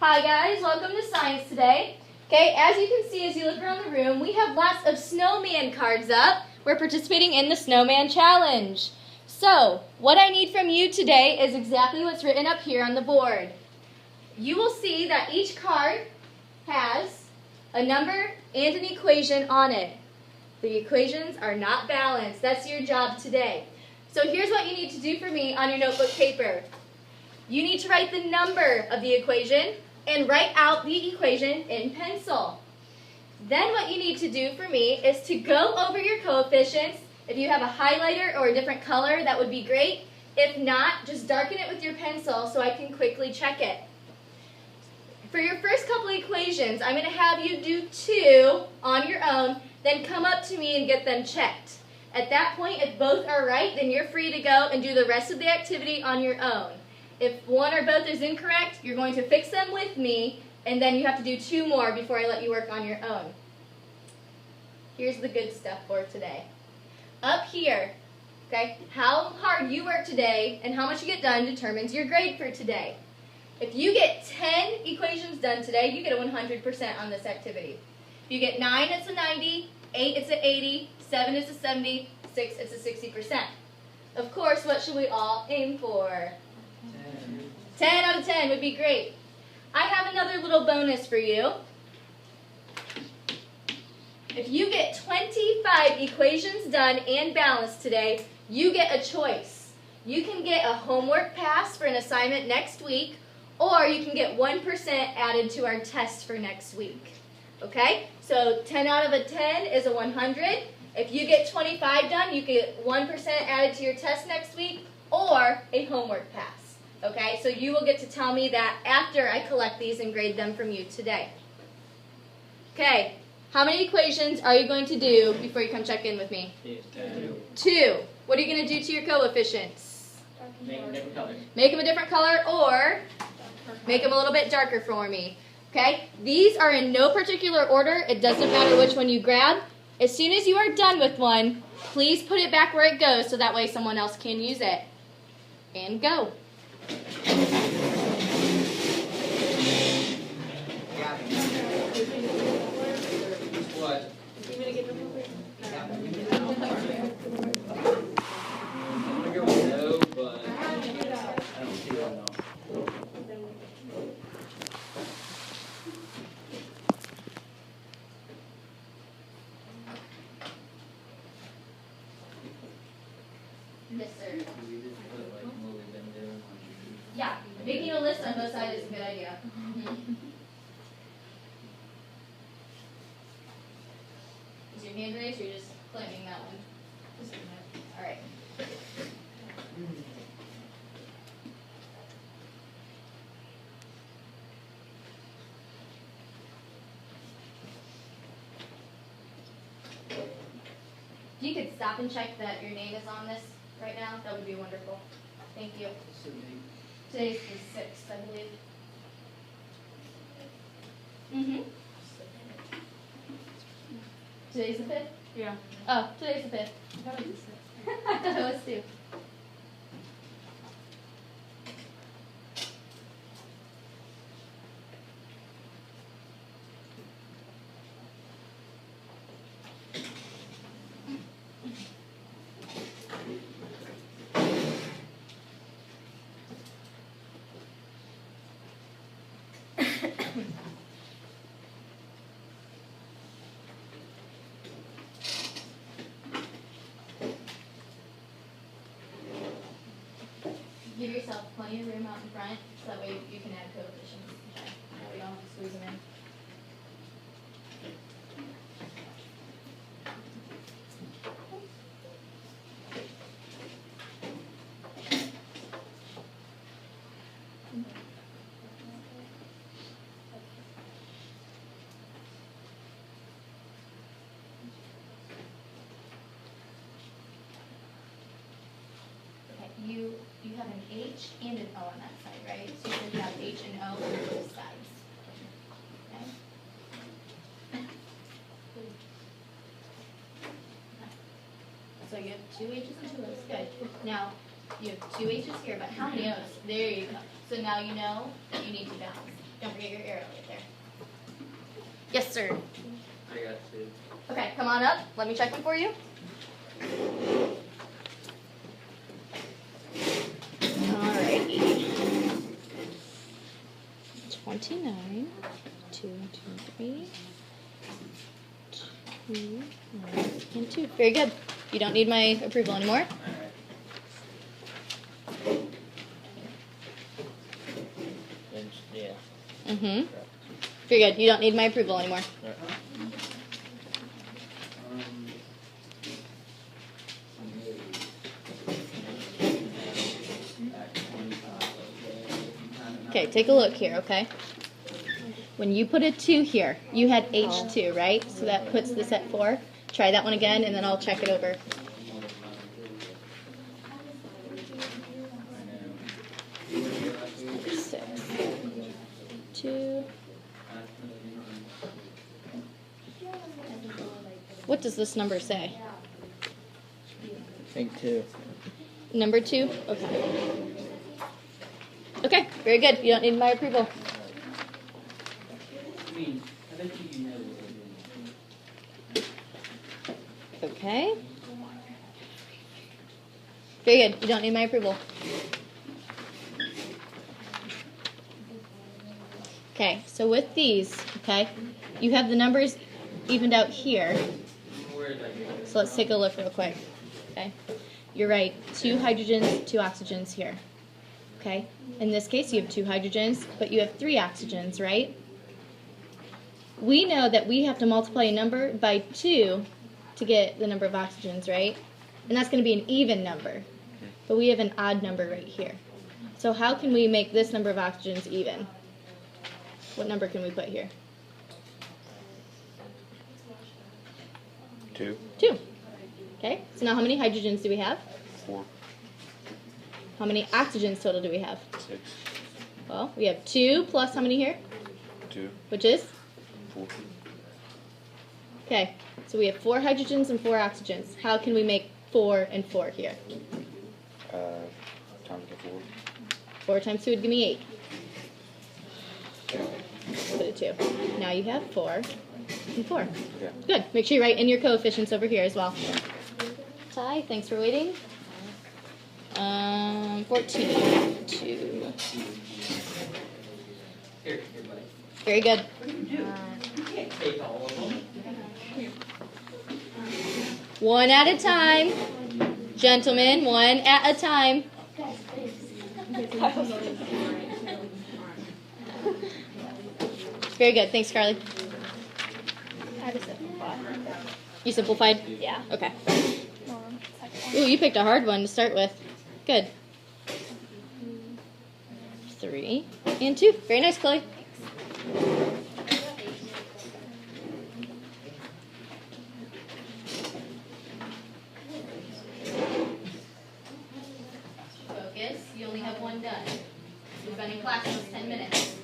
Hi guys, welcome to Science today. Okay, as you can see as you look around the room, we have lots of snowman cards up. We're participating in the Snowman Challenge. So, what I need from you today is exactly what's written up here on the board. You will see that each card has a number and an equation on it. The equations are not balanced. That's your job today. So here's what you need to do for me on your notebook paper. You need to write the number of the equation and write out the equation in pencil. Then what you need to do for me is to go over your coefficients. If you have a highlighter or a different color, that would be great. If not, just darken it with your pencil so I can quickly check it. For your first couple equations, I'm going to have you do 2 on your own, then come up to me and get them checked. At that point, if both are right, then you're free to go and do the rest of the activity on your own. If one or both is incorrect, you're going to fix them with me, and then you have to do 2 more before I let you work on your own. Here's the good stuff for today. Up here, okay, how hard you work today and how much you get done determines your grade for today. If you get 10 equations done today, you get a 100% on this activity. If you get 9, it's a 90, 8, it's a 80, 7 is a 70, 6, it's a 60%. Of course, what should we all aim for? 10 out of 10 would be great. I have another little bonus for you. If you get 25 equations done and balanced today, you get a choice. You can get a homework pass for an assignment next week, or you can get 1% added to our test for next week. Okay? So 10 out of a 10 is a 100. If you get 25 done, you get 1% added to your test next week, or a homework pass. Okay, so you will get to tell me that after I collect these and grade them from you today. Okay, how many equations are you going to do before you come check in with me? 2. What are you going to do to your coefficients? Make them a different color. Make them a different color or make them a little bit darker for me. Okay, these are in no particular order. It doesn't matter which one you grab. As soon as you are done with one, please put it back where it goes so that way someone else can use it. And go. What? I'm gonna go with no, but I don't see that no. Yes, sir. We just put like what we've been doing. Yeah, making a list on both sides is a good idea. Is your hand raised or you're just claiming that one? Just a minute. All right. If you could stop and check that your name is on this right now, that would be wonderful. Thank you. Today's the 6th, I believe. Today's the 5th? Yeah. Oh, today's the 5th. I thought it was 6. I thought it was too. Give yourself plenty of room out in front, so that way you can add coefficients. Okay. That way you don't have to squeeze them in. You have an H and an O on that side, right? So you're going to have H and O on both sides. Okay? So you have 2 H's and 2 O's. Good. Now, you have 2 H's here, but how many O's? There you go. So now you know that you need to balance. Don't forget your arrow right there. Yes, sir. I got 2. Okay, come on up. Let me check them for you. Alrighty. 29, 2, 2, 3, 2, 1, and 2. Very good. You don't need my approval anymore. Yeah. Mm-hmm. Very good. You don't need my approval anymore. Okay, take a look here, okay? When you put a 2 here, you had H2, right? So that puts this at 4. Try that one again, and then I'll check it over. Six. 2. What does this number say? I think 2. Number 2? Okay. Okay, very good. You don't need my approval. Okay. Very good. You don't need my approval. Okay, so with these, okay, you have the numbers evened out here. So let's take a look real quick. Okay. You're right. 2 hydrogens, 2 oxygens here. Okay. In this case, you have 2 hydrogens, but you have 3 oxygens, right? We know that we have to multiply a number by 2 to get the number of oxygens, right? And that's going to be an even number. But we have an odd number right here. So how can we make this number of oxygens even? What number can we put here? 2. 2. Okay. So now how many hydrogens do we have? 4. How many oxygens total do we have? 6. Well, we have 2 plus how many here? 2. Which is? 4. Okay, so we have 4 hydrogens and 4 oxygens. How can we make 4 and 4 here? Times the 4. 4 times 2 would give me 8. Put a 2. Now you have 4 and 4. Yeah. Good. Make sure you write in your coefficients over here as well. Ty, thanks for waiting. 14. 2. Here, buddy. Very good. Take all of them. 1 at a time. Gentlemen, 1 at a time. Very good. Thanks, Carly. I had to simplify. You simplified? Yeah. Okay. Ooh, you picked a hard one to start with. Good. 3 and 2. Very nice, Chloe. Focus. You only have 1 done. We've been in class almost 10 minutes.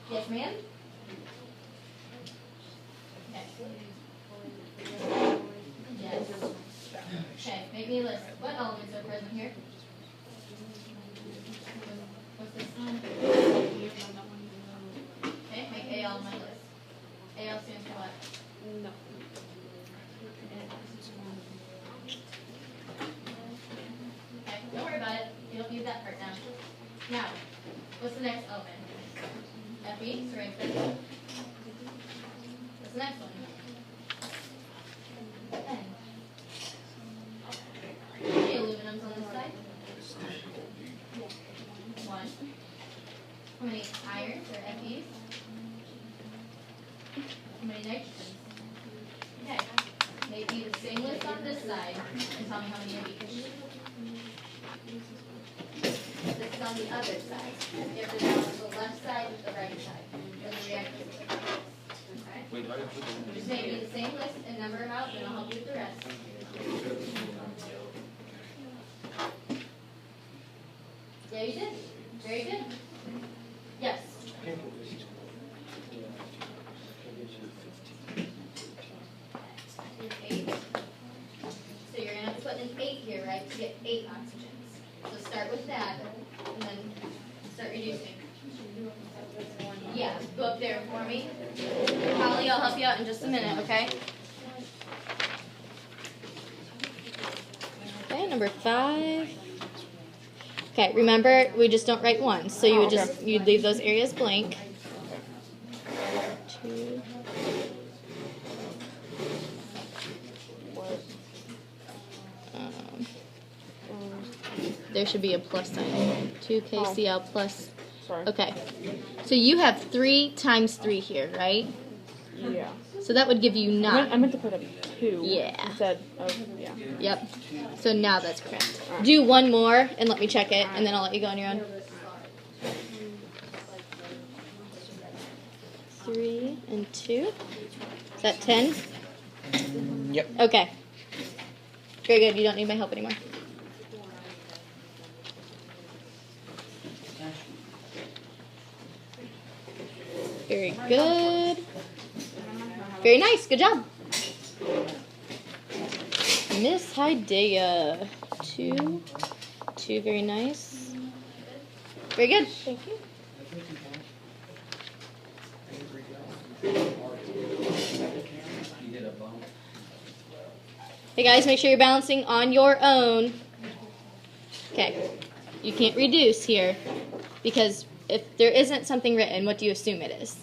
Yes, ma'am? Okay. Yes. Okay, make me a list. What elements are present here? What's this? Okay, make AL on my list. AL stands for what? No. Okay, don't worry about it. You don't need that part now. Now, what's the next element? Fe, so right there. What's the next one? N. How many aluminums on this side? 1. How many irons or Fe's? How many nitrogens? Okay. Make me the same list on this side and tell me how many of each. This is on the other side. You have to balance the left side with the right side. And the reactors with the right. Okay? Just make me the same list and number them out, and I'll help you with the rest. Yeah, you did. Very good. Yes. Here's 8. So you're going to have to put an 8 here, right, to get 8 oxygens. So start with that, and then I'll help you out in just a minute, okay? Okay, number 5. Okay, remember, we just don't write 1, so you would you'd leave those areas blank. 2. There should be a plus sign. 2KCL plus. Sorry. Okay. So you have 3 times 3 here, right? Yeah. So that would give you 9. I meant to put a 2 Yeah. instead of, yeah. Yep. So now that's correct. Alright. Do one more and let me check it, and then I'll let you go on your own. 3 and 2. Is that 10? Yep. Okay. Very good. You don't need my help anymore. Very good. Very nice. Good job. Miss Hidea. 2. 2. Very nice. Very good. Thank you. Hey guys, make sure you're balancing on your own. Okay. You can't reduce here because if there isn't something written, what do you assume it is?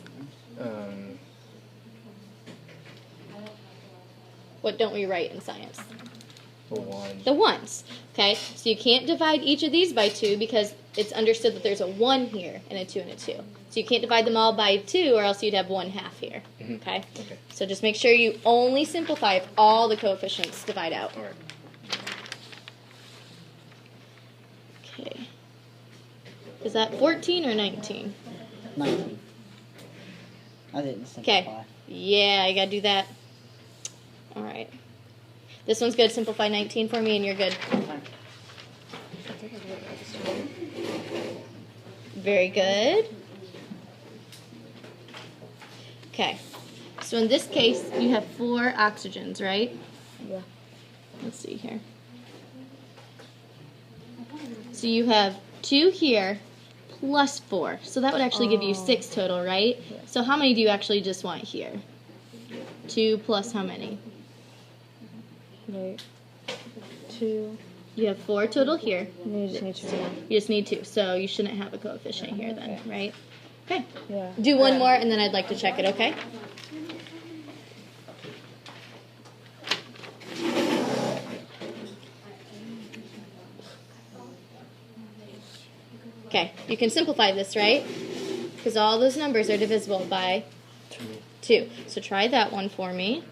What don't we write in science? The 1. The ones. Okay, so you can't divide each of these by 2 because it's understood that there's a 1 here and a 2 and a 2. So you can't divide them all by 2 or else you'd have 1/2 here. Okay? Okay. So just make sure you only simplify if all the coefficients divide out. All right. Okay. Is that 14 or 19? 19. I didn't Okay. simplify. Yeah, I gotta do that. All right. This one's good. Simplify 19 for me and you're good. Very good. Okay. So in this case, you have 4 oxygens, right? Yeah. Let's see here. So you have 2 here plus 4. So that would actually give you 6 total, right? Yeah. So how many do you actually just want here? 2 plus how many? Wait. 2. You have 4 total here. You just need 2 more. You just need 2. So you shouldn't have a coefficient here then, Okay. right? Okay. Yeah. Do one more and then I'd like to check it, okay? Okay, you can simplify this, right? Because all those numbers are divisible by 2. So try that one for me.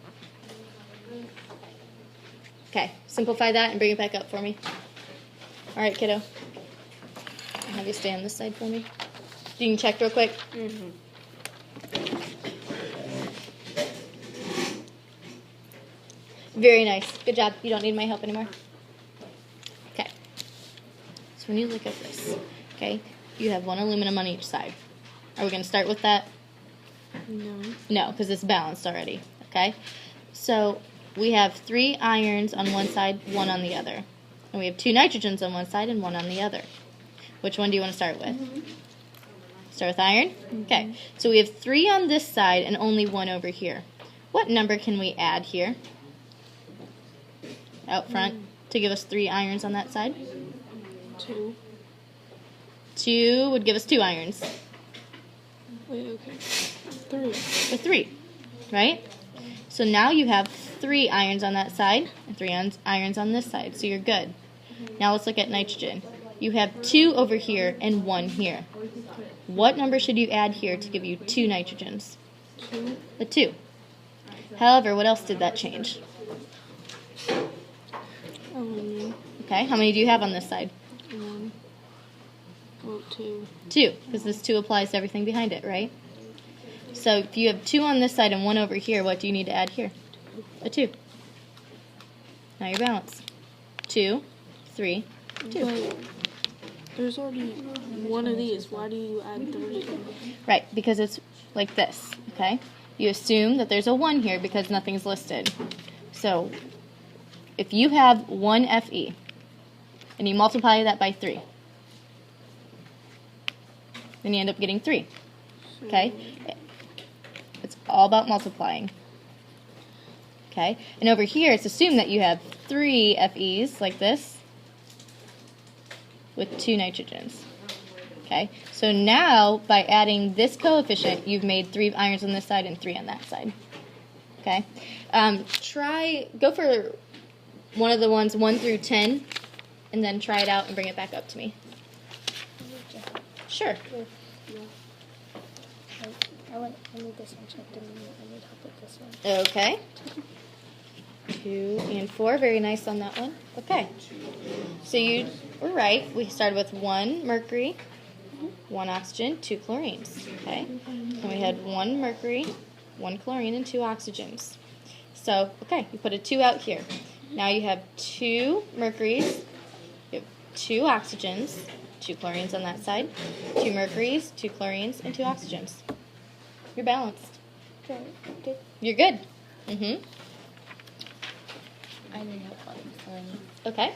Okay, simplify that and bring it back up for me. All right, kiddo. I'll have you stay on this side for me. You can check real quick. Mm-hmm. Very nice. Good job. You don't need my help anymore. Okay. So when you look at this, okay, you have 1 aluminum on each side. Are we going to start with that? No. No, because it's balanced already. Okay. So we have 3 irons on one side, 1 on the other. And we have 2 nitrogens on one side and 1 on the other. Which one do you want to start with? Start with iron? Okay. So we have 3 on this side and only 1 over here. What number can we add here? Out front to give us 3 irons on that side? 2. 2 would give us 2 irons. Wait, okay. 3. Or 3, right? So now you have 3 irons on that side and 3 irons on this side. So you're good. Now let's look at nitrogen. You have 2 over here and 1 here. What number should you add here to give you 2 nitrogens? 2. A 2. However, what else did that change? Okay, how many do you have on this side? 1. Well, 2. 2, because this 2 applies to everything behind it, right? So if you have 2 on this side and 1 over here, what do you need to add here? A 2. Now you're balanced. 2, 3, 2. But there's already 1 of these. Why do you add 3? Right, because it's like this, okay? You assume that there's a 1 here because nothing's listed. So if you have 1 Fe and you multiply that by 3, then you end up getting 3. Okay? It's all about multiplying. Okay, and over here, it's assumed that you have 3 FEs like this with 2 nitrogens. Okay, so now by adding this coefficient, you've made 3 irons on this side and 3 on that side. Okay, go for one of the ones 1 through 10, and then try it out and bring it back up to me. Sure. I need this one checked and I need help with this one. Okay. 2 and 4, very nice on that one. Okay. So you were right. We started with 1 mercury, 1 oxygen, 2 chlorines. Okay. And we had 1 mercury, 1 chlorine, and 2 oxygens. So, okay, you put a 2 out here. Now you have 2 mercuries, you have 2 oxygens, 2 chlorines on that side, 2 mercuries, 2 chlorines, and 2 oxygens. You're balanced. You're good. Mm-hmm. I need help on Okay.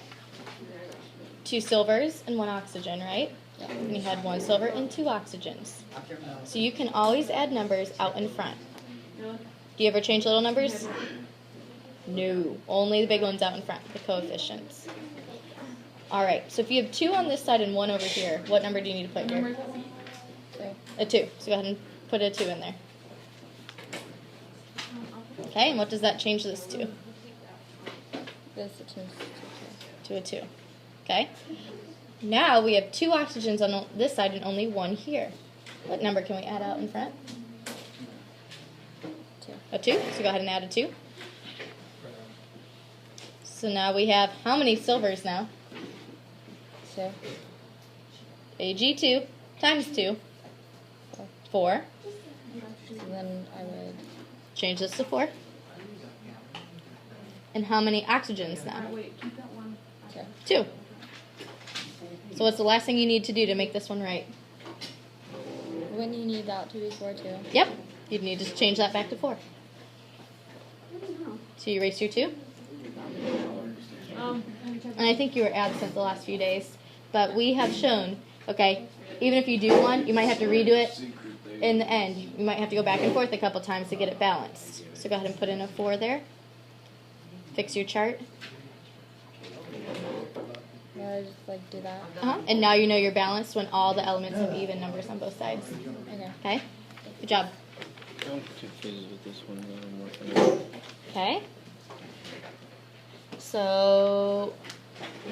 2 silvers and 1 oxygen, right? Yeah. And you had 1 silver and 2 oxygens. So you can always add numbers out in front. Do you ever change little numbers? No. Only the big ones out in front, the coefficients. All right. So if you have 2 on this side and 1 over here, what number do you need to put here? 2. A 2. So go ahead and put a 2 in there. Okay, and what does that change this to? This is 2. To a 2. Okay? Now we have 2 oxygens on this side and only 1 here. What number can we add out in front? 2. A 2? So go ahead and add a 2. So now we have how many silvers now? 2. Ag2 times 2. 4. So then I would. Change this to 4. And how many oxygens now? 2. 2. So what's the last thing you need to do to make this one right? Wouldn't you need that to be 4 too? Yep. You'd need to change that back to 4. So you erase your 2? And I think you were absent the last few days. But we have shown, okay, even if you do one, you might have to redo it in the end. You might have to go back and forth a couple times to get it balanced. So go ahead and put in a 4 there. Fix your chart. Yeah, I just do that. And now you know you're balanced when all the elements have even numbers on both sides. Okay. Okay? Good job. I'm confused with this one that I'm working on. Okay. So,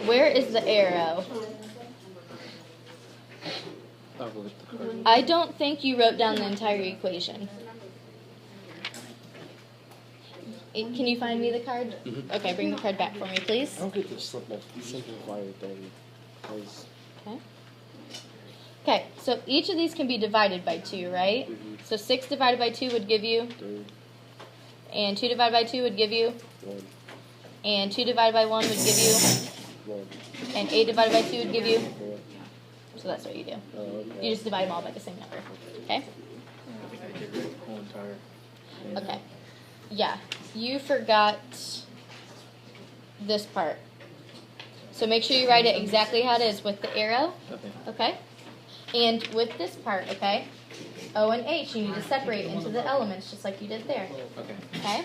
where is the arrow? I'll look at the card. I don't think you wrote down the entire equation. Can you find me the card? Mhm. Okay, bring the card back for me, please. I don't get this simplified thing. Because Okay. Okay, so each of these can be divided by 2, right? So 6 divided by 2 would give you, 3, and 2 divided by 2 would give you, 1, and 2 divided by 1 would give you, 1, and 8 divided by 2 would give you. 4. So that's what you do. Okay. You just divide them all by the same number. Okay? Whole entire. Okay. Yeah. You forgot this part. So make sure you write it exactly how it is with the arrow. Okay. Okay? And with this part, okay? O and H, you need to separate into the elements just like you did there. Okay. Okay?